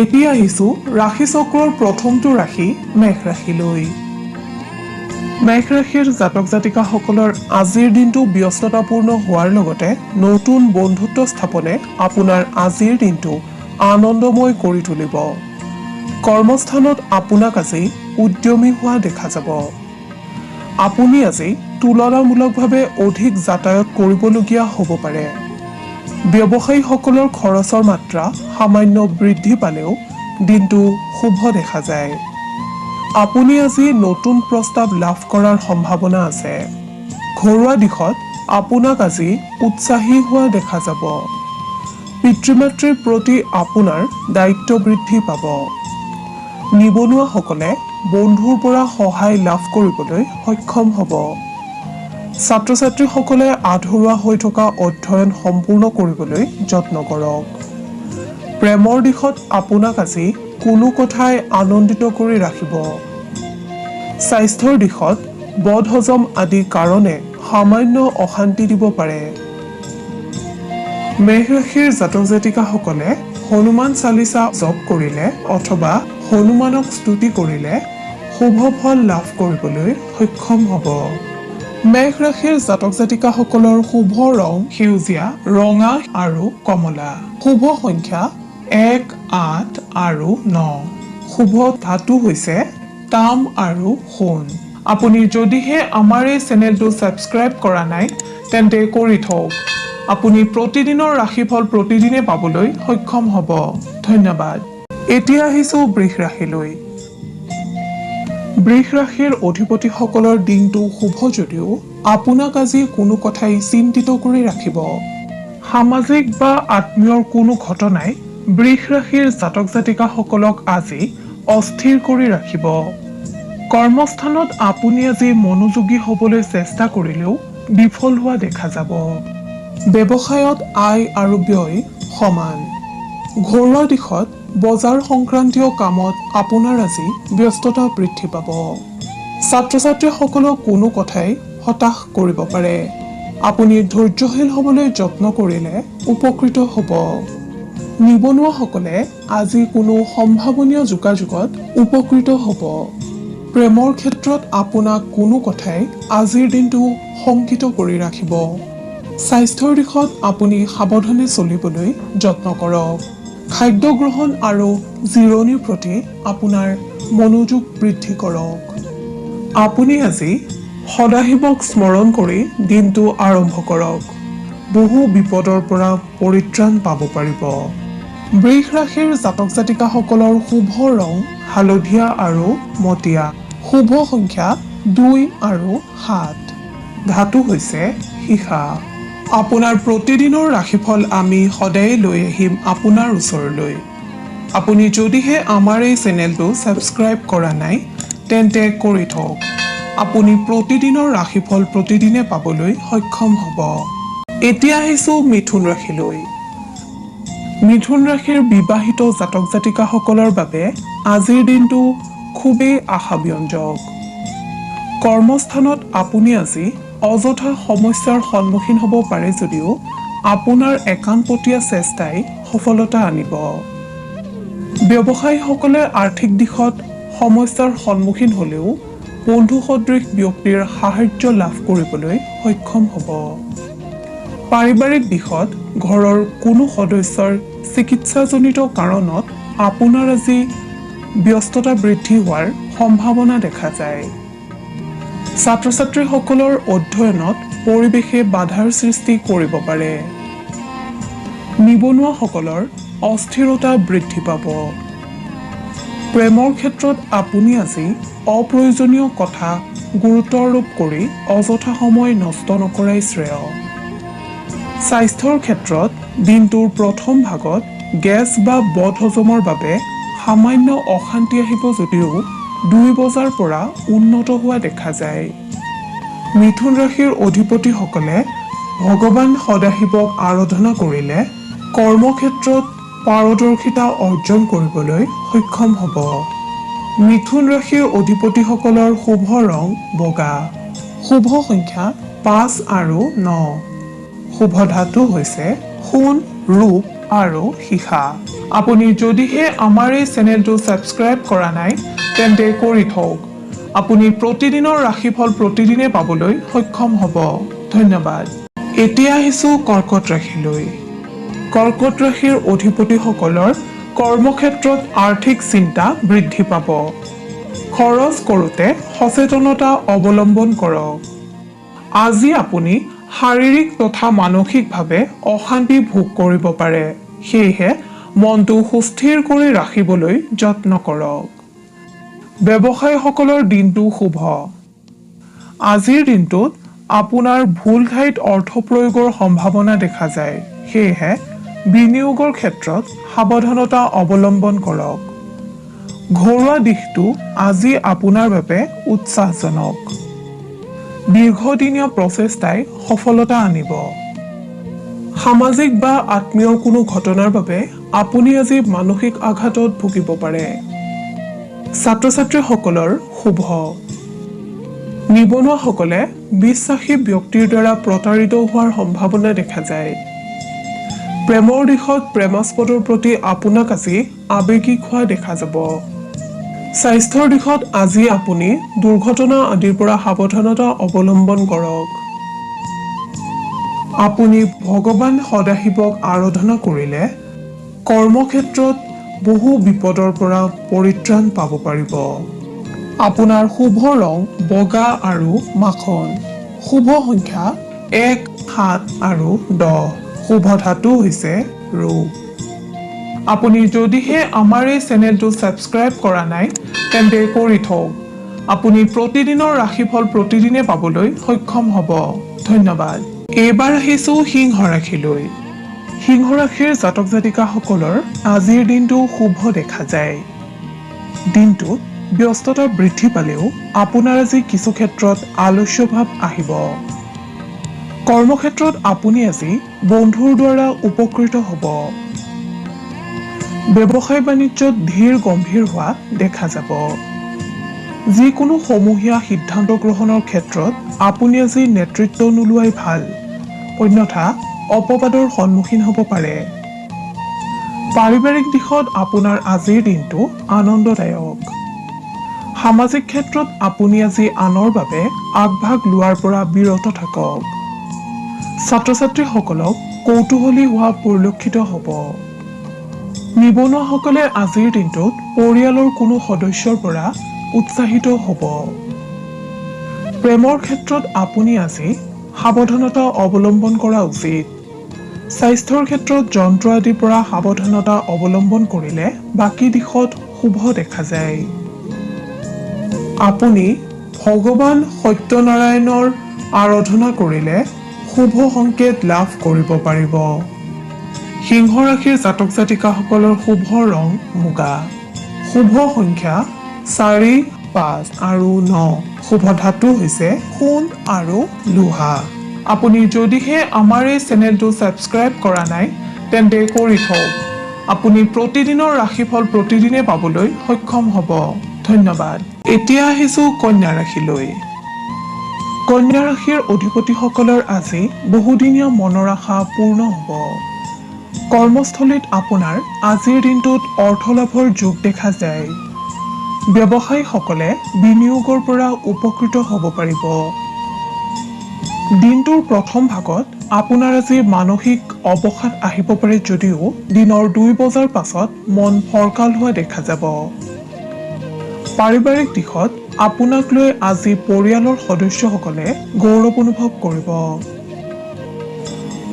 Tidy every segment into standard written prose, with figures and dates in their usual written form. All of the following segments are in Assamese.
এতিয়া আহিছো ৰাশি চক্ৰৰ প্ৰথমটো ৰাশি মেঘ ৰাশিলৈ। মেঘ ৰাশিৰ জাতক জাতিকাসকলৰ আজিৰ দিনটো ব্যস্ততাপূৰ্ণ হোৱাৰ লগতে নতুন বন্ধুত্ব স্থাপনে আপোনাৰ আজিৰ দিনটো আনন্দময় কৰি তুলিব। কৰ্মস্থানত আপোনাক আজি উদ্যমী হোৱা দেখা যাব। আপুনি আজি তুলনামূলকভাৱে অধিক যাতায়াত কৰিবলগীয়া হ'ব পাৰে। ব্যৱসায়ীসকলৰ খৰচৰ মাত্ৰা সামান্য বৃদ্ধি পালেও দিনটো শুভ দেখা যায়। আপুনি আজি নতুন প্ৰস্তাৱ লাভ কৰাৰ সম্ভাৱনা আছে। ঘৰুৱা দিশত আপোনাক আজি উৎসাহী হোৱা দেখা যাব। পিতৃ-মাতৃৰ প্ৰতি আপোনাৰ দায়িত্ব বৃদ্ধি পাব। নিবনুৱাসকলে বন্ধুৰ পৰা সহায় লাভ কৰিবলৈ সক্ষম হ'ব। ছাত্ৰ-ছাত্ৰীসকলে আধৰুৱা হৈ থকা অধ্যয়ন সম্পূৰ্ণ কৰিবলৈ যত্ন কৰক। প্ৰেমৰ দিশত আপোনাক আজি কোনো কথাই আনন্দিত কৰি ৰাখিব। স্বাস্থ্যৰ দিশত বদহজম আদি কাৰণে সামান্য অশান্তি দিব পাৰে। মেঘ ৰাশিৰ জাতক জাতিকাসকলে হনুমান চালিচা জপ কৰিলে অথবা হনুমানক স্তুতি কৰিলে শুভ ফল লাভ কৰিবলৈ সক্ষম হ'ব। মেঘ ৰাশিৰ জাতক জাতিকাসকলৰ শুভ ৰং সেউজীয়া, ৰঙা আৰু কমলা। শুভ সংখ্যা 1, 8 আৰু 9। শুভ ধাতু হৈছে তাম আৰু সোণ। আপুনি যদিহে আমাৰ এই চেনেলটো ছাবস্ক্ৰাইব কৰা নাই তেন্তে কৰি থওক। আপুনি প্ৰতিদিনৰ ৰাশিফল প্ৰতিদিনে পাবলৈ সক্ষম হ'ব। ধন্যবাদ। এতিয়া আহিছো বৃষ ৰাশিলৈ। বৃষ ৰাশিৰ অধিপতিসকলৰ দিনটো শুভ যদিও আপোনাক আজি কোনো কথাই চিন্তিত কৰি ৰাখিব। সামাজিক বা আত্মীয়ৰ কোনো ঘটনাই বৃষ ৰাশিৰ জাতক জাতিকাসকলক আজি অস্থিৰ কৰি ৰাখিব। কৰ্মস্থানত আপুনি আজি মনোযোগী হ'বলৈ চেষ্টা কৰিলেও বিফল হোৱা দেখা যাব। ব্যৱসায়ত আয় আৰু ব্যয় সমান। ঘৰুৱা দিশত বজাৰ সংক্ৰান্তীয় কামত আপোনাৰ আজি ব্যস্ততা বৃদ্ধি পাব। ছাত্ৰ-ছাত্ৰীসকলক কোনো কথাই হতাশ কৰিব পাৰে। আপুনি ধৈৰ্যশীল হ'বলৈ যত্ন কৰিলে উপকৃত হ'ব। নিবনুৱাসকলে আজি কোনো সম্ভাৱনীয় যোগাযোগত উপকৃত হ'ব। প্ৰেমৰ ক্ষেত্ৰত আপোনাক কোনো কথাই আজিৰ দিনটো শংকিত কৰি ৰাখিব। স্বাস্থ্যৰ দিশত আপুনি সাৱধানে চলিবলৈ যত্ন কৰক। খাদ্য গ্ৰহণ আৰু জিৰণিৰ প্ৰতি আপোনাৰ মনোযোগ বৃদ্ধি কৰক। আপুনি আজি সদাশিৱক স্মৰণ কৰি দিনটো আৰম্ভ কৰক। বহু বিপদৰ পৰা পৰিত্ৰাণ পাব পাৰিব। বৃষ ৰাশিৰ জাতক জাতিকাসকলৰ শুভ ৰং হালধীয়া আৰু মটীয়া। শুভ সংখ্যা 2 আৰু 7। ধাতু হৈছে সীসা। আপোনাৰ প্ৰতিদিনৰ ৰাশিফল আমি সদায় লৈ আহিম আপোনাৰ ওচৰলৈ। আপুনি যদিহে আমাৰ এই চেনেলটো ছাবস্ক্ৰাইব কৰা নাই তেন্তে কৰি থওক। আপুনি প্ৰতিদিনৰ ৰাশিফল প্ৰতিদিনে পাবলৈ সক্ষম হ'ব। এতিয়া আহিছো মিথুন ৰাশিলৈ। মিথুন ৰাশিৰ বিবাহিত জাতক জাতিকাসকলৰ বাবে আজিৰ দিনটো খুবেই আশাব্যঞ্জক। কৰ্মস্থানত আপুনি আজি অযথা সমস্যাৰ সন্মুখীন হ'ব পাৰে যদিও আপোনাৰ একান্তপতীয়া চেষ্টাই সফলতা আনিব। ব্যৱসায়ীসকলে আৰ্থিক দিশত সমস্যাৰ সন্মুখীন হ'লেও বন্ধু সদৃশ ব্যক্তিৰ সাহায্য লাভ কৰিবলৈ সক্ষম হ'ব। পাৰিবাৰিক দিশত ঘৰৰ কোনো সদস্যৰ চিকিৎসাজনিত কাৰণত আপোনাৰ আজি ব্যস্ততা বৃদ্ধি হোৱাৰ সম্ভাৱনা দেখা যায়। ছাত্ৰ-ছাত্ৰীসকলৰ অধ্যয়নত পৰিৱেশে বাধাৰ সৃষ্টি কৰিব পাৰে। নিবনুৱাসকলৰ অস্থিৰতা বৃদ্ধি পাব। প্ৰেমৰ ক্ষেত্ৰত আপুনি আজি অপ্ৰয়োজনীয় কথা গুৰুত্ব আৰোপ কৰি অযথা সময় নষ্ট নকৰাই শ্ৰেয়। স্বাস্থ্যৰ ক্ষেত্ৰত দিনটোৰ প্ৰথম ভাগত গেছ বা বদহজমৰ বাবে সামান্য অশান্তি আহিব যদিও 2 বজাৰ পৰা উন্নত হোৱা দেখা যায়। মিথুন ৰাশিৰ অধিপতিসকলে ভগৱান সদাশিৱক আৰাধনা কৰিলে কৰ্মক্ষেত্ৰত পাৰদৰ্শিতা অৰ্জন কৰিবলৈ সক্ষম হ'ব। মিথুন ৰাশিৰ অধিপতিসকলৰ শুভ ৰং বগা। শুভ সংখ্যা 5 আৰু 9। শুভ ধাতু হৈছে সোণ, ৰূপ আৰু সীসা। আপুনি যদিহে আমাৰ এই চেনেলটো ছাবস্ক্ৰাইব কৰা নাই তেন্তে কৰি থওক। আপুনি প্ৰতিদিনৰ ৰাশিফল প্ৰতিদিনে পাবলৈ সক্ষম হ'ব। ধন্যবাদ। এতিয়া আহিছোঁ কৰ্কট ৰাশিলৈ। কৰ্কট ৰাশিৰ অধিপতিসকলৰ কৰ্মক্ষেত্ৰত আৰ্থিক চিন্তা বৃদ্ধি পাব। খৰচ কৰোঁতে সচেতনতা অৱলম্বন কৰক। আজি আপুনি শাৰীৰিক তথা মানসিকভাৱে অশান্তি ভোগ কৰিব পাৰে। সেয়েহে মনটো সুস্থিৰ কৰি ৰাখিবলৈ যত্ন কৰক। ব্যৱসায়ীসকলৰ দিনটো শুভ। আজিৰ দিনটোত আপোনাৰ ভুল ঠাইত অৰ্থ প্ৰয়োগৰ সম্ভাৱনা দেখা যায়। সেয়েহে বিনিয়োগৰ ক্ষেত্ৰত সাৱধানতা অৱলম্বন কৰক। ঘৰুৱা দিশটো আজি আপোনাৰ বাবে উৎসাহজনক। দীৰ্ঘদিনীয়া প্ৰচেষ্টাই সফলতা আনিব। সামাজিক বা আত্মীয়ৰ কোনো ঘটনাৰ বাবে আপুনি আজি মানসিক আঘাতত ভুগিব পাৰে। ছাত্ৰ ছাত্ৰীসকলৰ শুভ। নিবনুৱাসকলে বিশ্বাসী ব্যক্তিৰ দ্বাৰা প্ৰতাৰিত হোৱাৰ সম্ভাৱনা দেখা যায়। প্ৰেমৰ দিশত প্ৰেমাস্পদৰ প্ৰতি আপোনাক আজি আৱেগিক হোৱা দেখা যাব। স্বাস্থ্যৰ দিশত আজি আপুনি দুৰ্ঘটনা আদিৰ পৰা সাৱধানতা অৱলম্বন কৰক। আপুনি ভগৱান সদাশিৱক আৰাধনা কৰিলে কৰ্মক্ষেত্ৰত বহু বিপদৰ পৰা পৰিত্ৰাণ পাব পাৰিব। আপোনাৰ শুভ ৰং বগা আৰু মাখন। শুভ সংখ্যা 1, 7 আৰু 10। শুভ ধাতু হৈছে ৰূপ। আপুনি যদিহে আমাৰ এই চেনেলটো ছাবস্ক্ৰাইব কৰা নাই তেন্তে কৰি থওক। আপুনি প্ৰতিদিনৰ ৰাশিফল প্ৰতিদিনে পাবলৈ সক্ষম হ'ব। ধন্যবাদ। এইবাৰ আহিছোঁ সিংহ ৰাশিলৈ। সিংহ ৰাশিৰ জাতক জাতিকাসকলৰ আজিৰ দিনটো শুভ দেখা যায়। দিনটোত ব্যস্ততা বৃদ্ধি পালেও আপোনাৰ আজি কিছু ক্ষেত্ৰত আলস্য ভাৱ আহিব। কৰ্মক্ষেত্ৰত আপুনি আজি বন্ধুৰ দ্বাৰা উপকৃত হ'ব। ব্যৱসায় বাণিজ্যত ধীৰ গম্ভীৰ হোৱা দেখা যাব। যিকোনো সমূহীয়া সিদ্ধান্ত গ্ৰহণৰ ক্ষেত্ৰত আপুনি আজি নেতৃত্ব নোলোৱাই ভাল, অন্যথা অপবাদৰ সন্মুখীন হ'ব পাৰে। পাৰিবাৰিক দিশত আপোনাৰ আজিৰ দিনটো আনন্দদায়ক। সামাজিক ক্ষেত্ৰত আপুনি আজি আনৰ বাবে আগভাগ লোৱাৰ পৰা বিৰত থাকক। ছাত্ৰ ছাত্ৰীসকলক কৌতূহলী হোৱা পৰিলক্ষিত হ'ব। নিবনুৱাসকলে আজিৰ দিনটোত পৰিয়ালৰ কোনো সদস্যৰ পৰা উৎসাহিত হ'ব। প্ৰেমৰ ক্ষেত্ৰত আপুনি আজি সাৱধানতা অৱলম্বন কৰা উচিত। স্বাস্থ্যৰ ক্ষেত্ৰত যন্ত্ৰ আদিৰ পৰা সাৱধানতা অৱলম্বন কৰিলে বাকী দিশত শুভ দেখা যায়। আপুনি ভগৱান সত্যনাৰায়ণৰ আৰাধনা কৰিলে শুভ সংকেত লাভ কৰিব পাৰিব। সিংহ ৰাশিৰ জাতক জাতিকাসকলৰ শুভ ৰং মুগা। শুভ সংখ্যা 4, 5 আৰু 9। শুভ ধাতু হৈছে সোণ আৰু লোহা। আপুনি যদিহে আমাৰ এই চেনেলটো ছাবস্ক্ৰাইব কৰা নাই তেন্তে কৰি থওক। আপুনি প্ৰতিদিনৰ ৰাশিফল প্ৰতিদিনে পাবলৈ সক্ষম হ'ব। ধন্যবাদ। এতিয়া আহিছোঁ কন্যা ৰাশিলৈ। কন্যা ৰাশিৰ অধিপতিসকলৰ আজি বহুদিনীয়া মনৰ আশা পূৰ্ণ হ'ব। কৰ্মস্থলীত আপোনাৰ আজিৰ দিনটোত অৰ্থ লাভৰ যোগ দেখা যায়। ব্যৱসায়ীসকলে বিনিয়োগৰ পৰা উপকৃত হ'ব পাৰিব। দিনটোৰ প্ৰথম ভাগত আপোনাৰ আজি মানসিক অৱসাদ আহিব পাৰে যদিও দিনৰ 2 বজাৰ পাছত মন ফৰকাল হোৱা দেখা যাব। পাৰিবাৰিক দিশত আপোনাক লৈ আজি পৰিয়ালৰ সদস্যসকলে গৌৰৱ অনুভৱ কৰিব।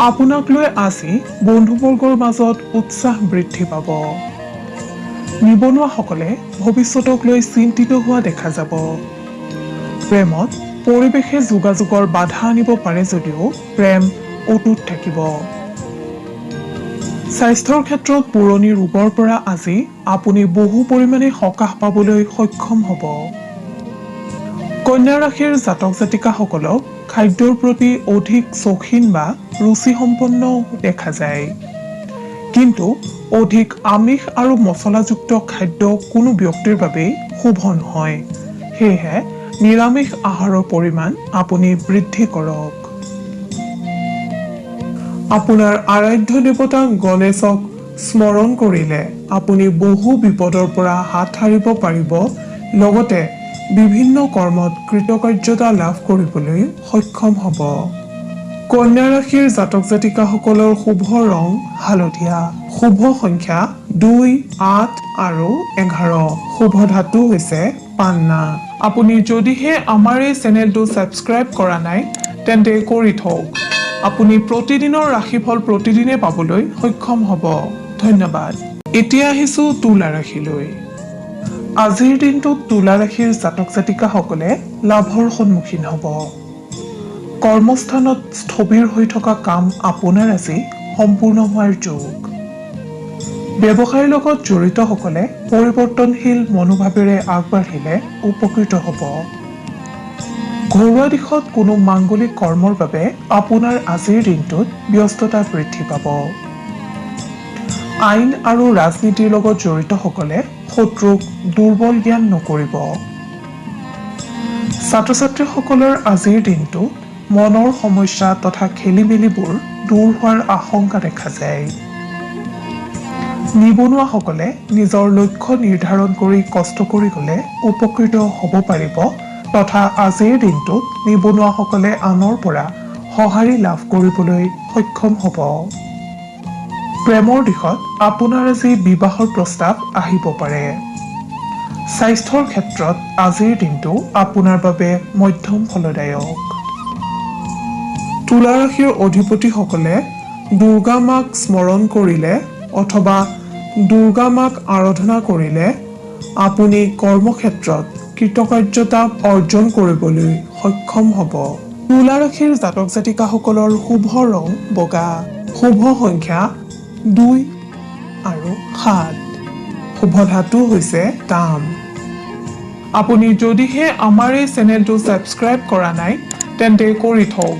আপোনাক লৈ আজি বন্ধুবৰ্গৰ মাজত উৎসাহ বৃদ্ধি পাব। নিবনুৱাসকলে ভৱিষ্যতক লৈ চিন্তিত হোৱা দেখা যাব। প্ৰেমত পৰিৱেশে যোগাযোগৰ বাধা আনিব পাৰে যদিও প্ৰেম অটুট থাকিব। স্বাস্থ্যৰ ক্ষেত্ৰত পুৰণি ৰোগৰ পৰা আজি আপুনি বহু পৰিমাণে সকাহ পাবলৈ সক্ষম হ'ব। কন্যা ৰাশিৰ জাতক জাতিকাসকলক খাদ্যৰ প্ৰতি অধিক চখীন বা ৰুচিসম্পন্ন দেখা যায়। কিন্তু অধিক আমিষ আৰু মছলাযুক্ত খাদ্য কোনো ব্যক্তিৰ বাবেই শুভ নহয়। সেয়েহে নিৰামিষ আহাৰৰ পৰিমাণ আপুনি বৃদ্ধি কৰক। আপোনাৰ আৰাধ্য দেৱতা গণেশক স্মৰণ কৰিলে আপুনি বহু বিপদৰ পৰা হাত সাৰিব পাৰিব, লগতে বিভিন্ন কৰ্মত কৃতকাৰ্যতা লাভ কৰিবলৈ সক্ষম হ'ব। কন্যা ৰাশিৰ জাতক জাতিকাসকলৰ শুভ ৰং হালধীয়া, শুভ সংখ্যা 2, 8 আৰু 11, শুভ ধাতু হৈছে পান্না। আপুনি যদিহে আমাৰ এই চেনেলটো ছাবস্ক্ৰাইব কৰা নাই তেন্তে কৰি থওক। আপুনি প্ৰতিদিনৰ ৰাশিফল প্ৰতিদিনে পাবলৈ সক্ষম হ'ব। ধন্যবাদ। এতিয়া আহিছো তুলা ৰাশিলৈ। আজিৰ দিনটোত তুলা ৰাশিৰ জাতক জাতিকাসকলে লাভৰ সন্মুখীন হ'ব। কৰ্মস্থানত স্থবিৰ হৈ থকা কাম আপোনাৰ আজি সম্পূৰ্ণ হোৱাৰ যোগ। ব্যৱসায়ৰ লগত জড়িতসকলে পৰিৱৰ্তনশীল মনোভাৱেৰে আগবাঢ়িলে উপকৃত হ'ব। ঘৰুৱা দিশত কোনো মাংগলিক কৰ্মৰ বাবে আপোনাৰ আজিৰ দিনটোত ব্যস্ততা বৃদ্ধি পাব। আইন আৰু ৰাজনীতিৰ লগত জড়িতসকলে শত্ৰুক দুৰ্বল জ্ঞান নকৰিব। ছাত্ৰ ছাত্ৰীসকলৰ আজিৰ দিনটো মনৰ সমস্যা তথা খেলিমেলিবোৰ দূৰ হোৱাৰ আশংকা দেখা যায়। নিবনুৱাসকলে নিজৰ লক্ষ্য নিৰ্ধাৰণ কৰি কষ্ট কৰি গ'লে উপকৃত হ'ব পাৰিব তথা আজিৰ দিনটোত নিবনুৱাসকলে আনৰ পৰা সঁহাৰি লাভ কৰিবলৈ সক্ষম হ'ব। প্ৰেমৰ দিশত আপোনাৰ আজি বিবাহৰ প্ৰস্তাৱ আহিব পাৰে। স্বাস্থ্যৰ ক্ষেত্ৰত আজিৰ দিনটো আপোনাৰ বাবে মধ্যম ফলদায়ক। তুলা ৰাশিৰ অধিপতিসকলে দুৰ্গা মাক স্মৰণ কৰিলে অথবা দুৰ্গা মাক আৰাধনা কৰিলে আপুনি কৰ্মক্ষেত্ৰত কৃতকাৰ্যতা অৰ্জন কৰিবলৈ সক্ষম হ'ব। তুলা ৰাশিৰ জাতক জাতিকাসকলৰ শুভ ৰং বগা, শুভ সংখ্যা 2 আৰু 7, শুভ ধাতু হৈছে তাম। আপুনি যদিহে আমাৰ এই চেনেলটো ছাবস্ক্ৰাইব কৰা নাই তেন্তে কৰি থওক।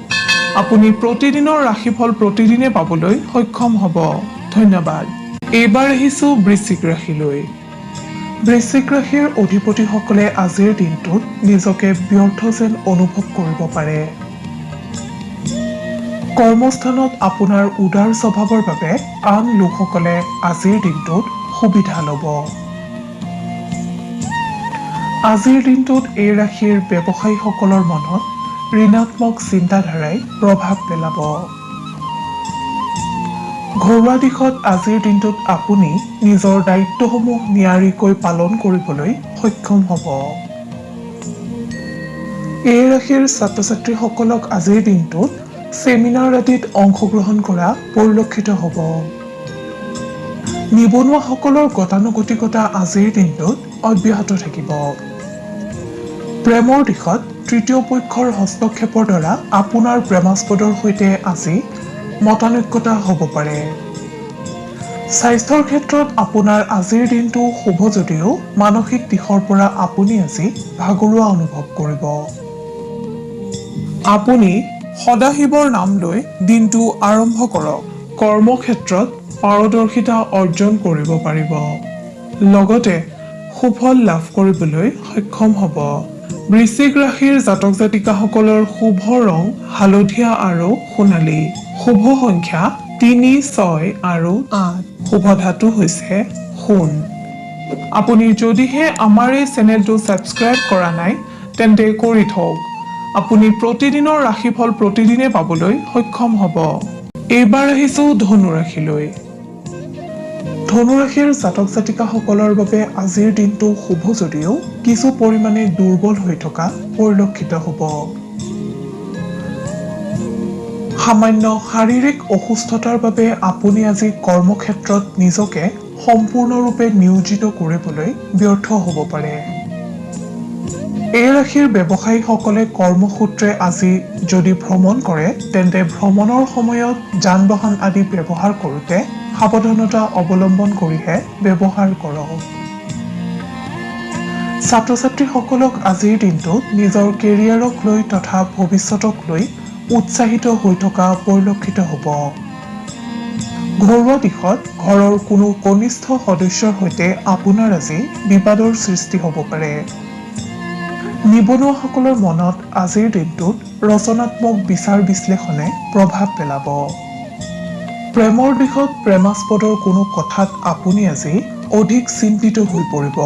আপুনি প্ৰতিদিনৰ ৰাশিফল প্ৰতিদিনে পাবলৈ সক্ষম হ'ব। ধন্যবাদ। এইবাৰ আহিছো বৃশ্চিক ৰাশিলৈ। বৃশ্চিক ৰাশিৰ অধিপতিসকলে আজিৰ দিনটোত নিজকে ব্যৰ্থ যেন অনুভৱ কৰিব পাৰে। কৰ্মস্থানত আপোনাৰ উদাৰ স্বভাৱৰ বাবে আন লোকসকলে আজিৰ দিনটোত সুবিধা ল'ব। আজিৰ দিনটোত এই ৰাশিৰ ব্যৱসায়ীসকলৰ মনত ঋণাত্মক চিন্তাধাৰাই প্ৰভাৱ পেলাব। ঘৰুৱা দিশত আজিৰ দিনটোত আপুনি নিজৰ দায়িত্বসমূহ নিয়াৰিকৈ পালন কৰিবলৈ সক্ষম হ'ব। এই ৰাশিৰ ছাত্ৰ ছাত্ৰীসকলক আজিৰ দিনটোত চেমিনাৰ আদিত অংশগ্ৰহণ কৰা পৰিলক্ষিত হ'ব। নিবনুৱাসকলৰ গতানুগতিকতা আজিৰ দিনটোত অব্যাহত থাকিব। প্ৰেমৰ দিশত তৃতীয় পক্ষৰ হস্তক্ষেপৰ দ্বাৰা আপোনাৰ প্ৰেমাস্পদৰ সৈতে আজি মতানৈক্যতা হ'ব পাৰে। স্বাস্থ্যৰ ক্ষেত্ৰত আপোনাৰ আজিৰ দিনটো শুভ যদিও মানসিক দিশৰ পৰা আপুনি আজি ভাগৰুৱা অনুভৱ কৰিব। আপুনি সদাশিৱৰ নাম লৈ দিনটো আৰম্ভ কৰক। কৰ্মক্ষেত্ৰত পাৰদৰ্শিতা অৰ্জন কৰিব পাৰিব। লগতে সুফল লাভ কৰিবলৈ সক্ষম হ'ব। বৃশ্চিক ৰাশিৰ জাতক জাতিকাসকলৰ শুভ ৰং হালধীয়া আৰু সোণালী, শুভ সংখ্যা 3, 6 আৰু 8, শুভ ধাতু হৈছে সোণ। আপুনি যদিহে আমাৰ এই চেনেলটো ছাবস্ক্ৰাইব কৰা নাই তেন্তে কৰি থওক। আপুনি প্ৰতিদিনৰ ৰাশিফল প্ৰতিদিনে পাবলৈ সক্ষম হ'ব। এইবাৰ আহিছো ধনু ৰাশিলৈ। ধনু ৰাশিৰ জাতক জাতিকাসকলৰ বাবে আজিৰ দিনটো শুভ যদিও কিছু পৰিমাণে দুৰ্বল হৈ থকা পৰিলক্ষিত হ'ব। সামান্য শাৰীৰিক অসুস্থতাৰ বাবে আপুনি আজি কৰ্মক্ষেত্ৰত নিজকে সম্পূৰ্ণৰূপে নিয়োজিত কৰিবলৈ ব্যৰ্থ হ'ব পাৰে। এই ৰাশিৰ ব্যৱসায়ীসকলে কৰ্মসূত্ৰে আজি যদি ভ্ৰমণ কৰে তেন্তে ভ্ৰমণৰ সময়ত যান বাহন আদি ব্যৱহাৰ কৰোঁতে সাৱধানতা অৱলম্বন কৰিহে ব্যৱহাৰ কৰক। ছাত্ৰ ছাত্ৰীসকলক আজিৰ দিনটোত নিজৰ কেৰিয়াৰক লৈ তথা ভৱিষ্যতক লৈ উৎসাহিত হৈ থকা পৰিলক্ষিত হ'ব। ঘৰুৱা দিশত ঘৰৰ কোনো কনিষ্ঠ সদস্যৰ সৈতে আপোনাৰ আজি বিবাদৰ সৃষ্টি হ'ব পাৰে। নিবনুৱাসকলৰ মনত আজিৰ দিনটোত ৰচনাত্মক বিচাৰ বিশ্লেষণে প্ৰভাৱ পেলাব। প্ৰেমৰ দিশত প্ৰেমাস্পদৰ কোনো কথাত আপুনি আজি অধিক চিন্তিত হৈ পৰিব।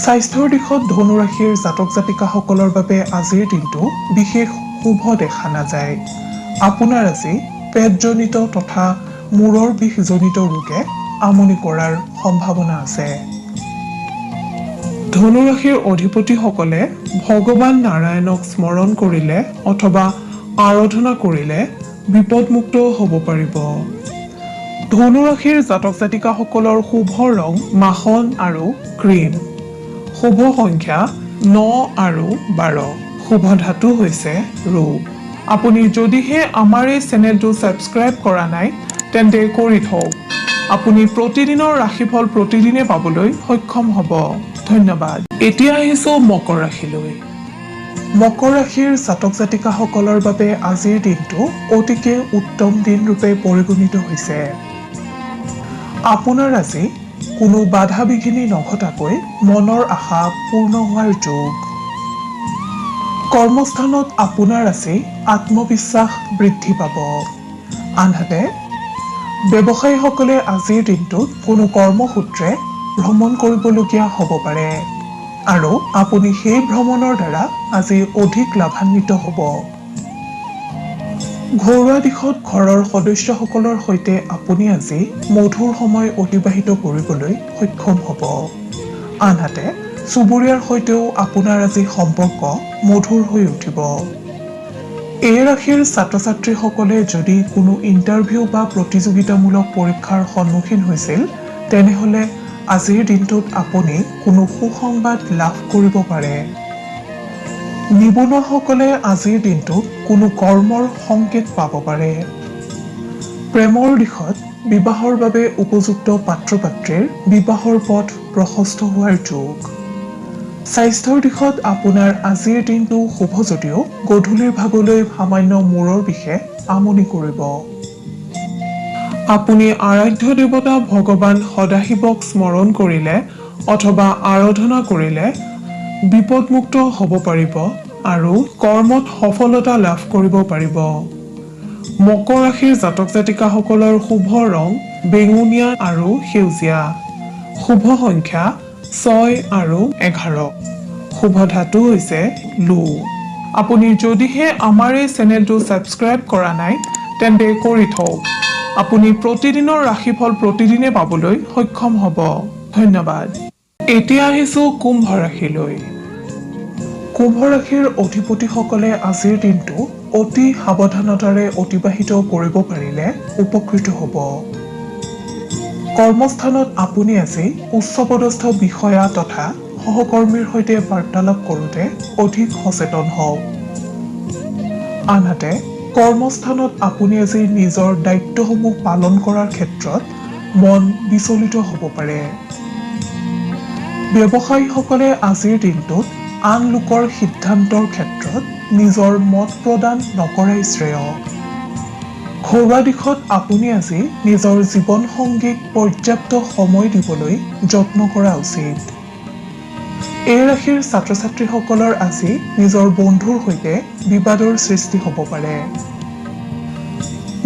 স্বাস্থ্যৰ দিশত ধনু ৰাশিৰ জাতক জাতিকাসকলৰ বাবে আজিৰ দিনটো বিশেষ শুভ দেখা নাযায়। আপোনাৰ আজি পেটজনিত তথা মূৰৰ বিষজনিত ৰোগে আমনি কৰাৰ সম্ভাৱনা আছে। ধনু ৰাশিৰ অধিপতিসকলে ভগৱান নাৰায়ণক স্মৰণ কৰিলে অথবা আৰাধনা কৰিলে বিপদমুক্ত হ'ব পাৰিব। ধনু ৰাশিৰ জাতক জাতিকাসকলৰ শুভ ৰং মাখন আৰু ক্ৰীম। শুভ সংখ্যা 9 আৰু 12। শুভ ধাতু হৈছে ৰূপ। আপুনি যদিহে আমাৰ এই চেনেলটো ছাবস্ক্ৰাইব কৰা নাই তেন্তে কৰি থওক। আপুনি প্ৰতিদিনৰ ৰাশিফল প্ৰতিদিনে পাবলৈ সক্ষম হ'ব। ধন্যবাদ। এতিয়া আহিছো মকৰ ৰাশিলৈ। মকৰ ৰাশিৰ জাতক জাতিকাসকলৰ বাবে আজিৰ দিনটো অতিকে উত্তম দিন ৰূপে পৰিগণিত হৈছে। আপোনাৰ আজি কোনো বাধা বিঘিনি নঘটাকৈ মনৰ আশা পূৰ্ণ হোৱাৰ যোগ। কৰ্মস্থানত আপোনাৰ আজি আত্মবিশ্বাস বৃদ্ধি পাব। আনহাতে ব্যৱসায়ীসকলে আজিৰ দিনটোত কোনো কৰ্মসূত্ৰে ভ্ৰমণ কৰিবলগীয়া হ'ব পাৰে আৰু আপুনি সেই ভ্ৰমণৰ দ্বাৰা আজি অধিক লাভান্বিত হ'ব। ঘৰুৱা দিশত ঘৰৰ সদস্যসকলৰ সৈতে আপুনি আজি মধুৰ সময় অতিবাহিত কৰিবলৈ সক্ষম হ'ব। আনহাতে চুবুৰীয়াৰ সৈতেও আপোনাৰ আজি সম্পৰ্ক মধুৰ হৈ উঠিব। এই ৰাশিৰ ছাত্ৰ ছাত্ৰীসকলে যদি কোনো ইণ্টাৰভিউ বা প্ৰতিযোগিতামূলক পৰীক্ষাৰ সন্মুখীন হৈছিল তেনেহ'লে আজিৰ দিনটোত আপুনি কোনো সুসংবাদ লাভ কৰিব পাৰে। নিবনুৱাসকলে আজিৰ দিনটোত কোনো কৰ্মৰ সংকেত পাব পাৰে। প্ৰেমৰ দিশত বিবাহৰ বাবে উপযুক্ত পাত্ৰ পাত্ৰীৰ বিবাহৰ পথ প্ৰশস্ত হোৱাৰ যোগ। স্বাস্থ্যৰ দিশত আপোনাৰ আজিৰ দিনটো শুভ যদিও গধূলিৰ ভাগলৈ সামান্য মূৰৰ বিষে আমনি কৰিব। আপুনি আৰাধ্য দেৱতা ভগৱান সদাশিৱক স্মৰণ কৰিলে অথবা আৰাধনা কৰিলে বিপদমুক্ত হ'ব পাৰিব আৰু কৰ্মত সফলতা লাভ কৰিব পাৰিব। মকৰ ৰাশিৰ জাতক জাতিকাসকলৰ শুভ ৰং বেঙুনীয়া আৰু সেউজীয়া। শুভ সংখ্যা 6 আৰু 11। শুভ ধাতু হৈছে লো। আপুনি যদিহে আমাৰ এই চেনেলটো ছাবস্ক্ৰাইব কৰা নাই তেন্তে কৰি থওক। আপুনি প্ৰতিদিনৰ ৰাশিফল প্ৰতিদিনে পাবলৈ সক্ষম হ'ব। ধন্যবাদ। এতিয়া আহিছো কুম্ভ ৰাশিলৈ। কুম্ভ ৰাশিৰ অধিপতিসকলে আজিৰ দিনটো অতি সাৱধানতাৰে অতিবাহিত কৰিব পাৰিলে উপকৃত হ'ব। কৰ্মস্থানত আপুনি আজি উচ্চপদস্থ বিষয়া তথা সহকৰ্মীৰ সৈতে বাৰ্তালাপ কৰোঁতে অধিক সচেতন হওক। আনহাতে কৰ্মস্থানত আপুনি আজি নিজৰ দায়িত্বসমূহ পালন কৰাৰ ক্ষেত্ৰত মন বিচলিত হ'ব পাৰে। ব্যৱসায়ীসকলে আজিৰ দিনটোত আন লোকৰ সিদ্ধান্তৰ ক্ষেত্ৰত নিজৰ মত প্ৰদান নকৰাই শ্ৰেয়। ঘৰুৱা দিশত আপুনি আজি নিজৰ জীৱনসংগীক পৰ্যাপ্ত সময় দিবলৈ যত্ন কৰা উচিত। এই ৰাশিৰ ছাত্ৰ ছাত্ৰীসকলৰ আজি নিজৰ বন্ধুৰ সৈতে বিবাদৰ সৃষ্টি হ'ব পাৰে।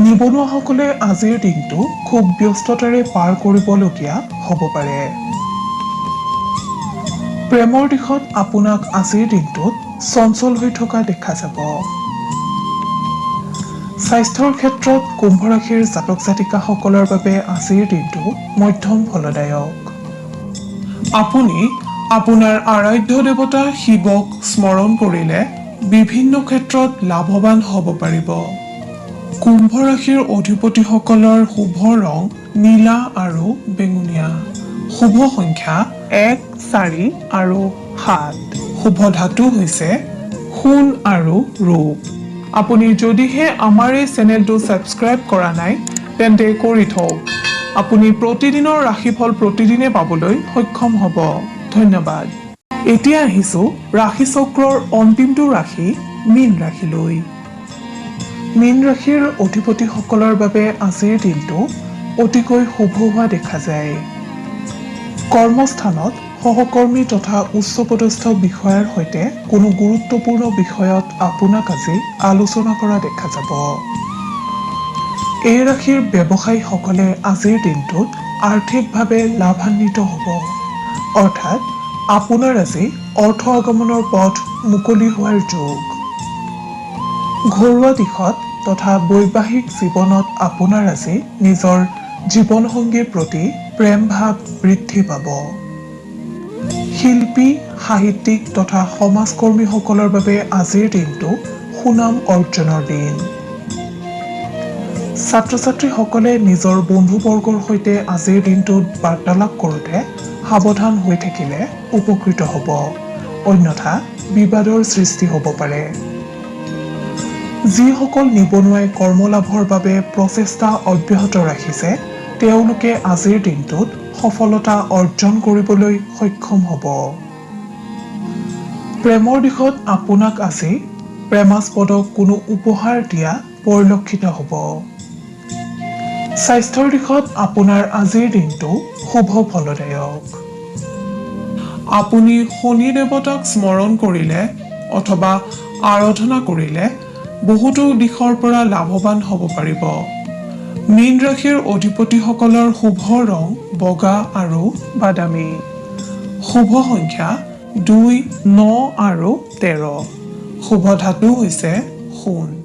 নিবনুৱাসকলে আজিৰ দিনটো খুব ব্যস্ততাৰে পাৰ কৰিবলগীয়া হ'ব পাৰে। প্ৰেমৰ দিশত আপোনাক আজিৰ দিনটোত চঞ্চল হৈ থকা দেখা যাব। স্বাস্থ্যৰ ক্ষেত্ৰত কুম্ভ ৰাশিৰ জাতক জাতিকাসকলৰ বাবে আজিৰ দিনটো মধ্যম ফলদায়ক। আপুনি আপোনাৰ আৰাধ্য দেৱতা শিৱক স্মৰণ কৰিলে বিভিন্ন ক্ষেত্ৰত লাভৱান হ'ব পাৰিব। কুম্ভ ৰাশিৰ অধিপতিসকলৰ শুভ ৰং নীলা আৰু বেঙুনীয়া। শুভ সংখ্যা 1, 4 আৰু 7। শুভ ধাতু হৈছে সোণ আৰু ৰূপ। আপুনি যদিহে আমাৰ এই চেনেলটো ছাবস্ক্ৰাইব কৰা নাই তেন্তে কৰি থওক। আপুনি প্ৰতিদিনৰ ৰাশিফল প্ৰতিদিনে পাবলৈ সক্ষম হ'ব। ধন্যবাদ। এতিয়া আহিছো ৰাশি চক্ৰৰ অন্তিমটো ৰাশি মীন ৰাশিলৈ। মীন ৰাশিৰ অধিপতিসকলৰ বাবে আজিৰ দিনটো অতিকৈ শুভ হোৱা দেখা যায়। কৰ্মস্থানত সহকৰ্মী তথা উচ্চপদস্থ বিষয়াৰ সৈতে কোনো গুৰুত্বপূৰ্ণ বিষয়ত আপোনাক আজি আলোচনা কৰা দেখা যাব। এই ৰাশিৰ ব্যৱসায়ীসকলে আজিৰ দিনটোত আৰ্থিকভাৱে লাভান্বিত হ'ব, অৰ্থাৎ আপোনাৰ আজি অৰ্থ আগমনৰ পথ মুকলি হোৱাৰ যোগ। ঘৰুৱা দিশত তথা বৈবাহিক জীৱনত আপোনাৰ আজি নিজৰ জীৱনসংগীৰ প্ৰতি প্ৰেম ভাৱ বৃদ্ধি পাব। শিল্পী, সাহিত্যিক তথা সমাজকৰ্মীসকলৰ বাবে আজিৰ দিনটো সুনাম অৰ্জনৰ দিন। ছাত্ৰ ছাত্ৰীসকলে নিজৰ বন্ধুবৰ্গৰ সৈতে আজিৰ দিনটোত বাৰ্তালাপ কৰোঁতে সাৱধান হৈ থাকিলে উপকৃত হ'ব, অন্যথা বিবাদৰ সৃষ্টি হ'ব পাৰে। যিসকল নিবনুৱাই কৰ্মলাভৰ বাবে প্ৰচেষ্টা অব্যাহত ৰাখিছে, তেওঁলোকে আজিৰ দিনটোত সফলতা অৰ্জন কৰিবলৈ সক্ষম হ'ব। প্ৰেমৰ দিশত আপোনাক আজি প্ৰেমাস্পদ কোনো উপহাৰ দিয়া পৰিলক্ষিত হ'ব। স্বাস্থ্যৰ দিশত আপোনাৰ আজিৰ দিনটো শুভ ফলদায়ক। আপুনি শনি দেৱতাক স্মৰণ কৰিলে অথবা আৰাধনা কৰিলে বহুতো দিশৰ পৰা লাভৱান হ'ব পাৰিব। মীন ৰাশিৰ অধিপতিসকলৰ শুভ ৰং বগা আৰু বাদামী। শুভ সংখ্যা 2, 9 আৰু 13। শুভ ধাতু হৈছে সোণ।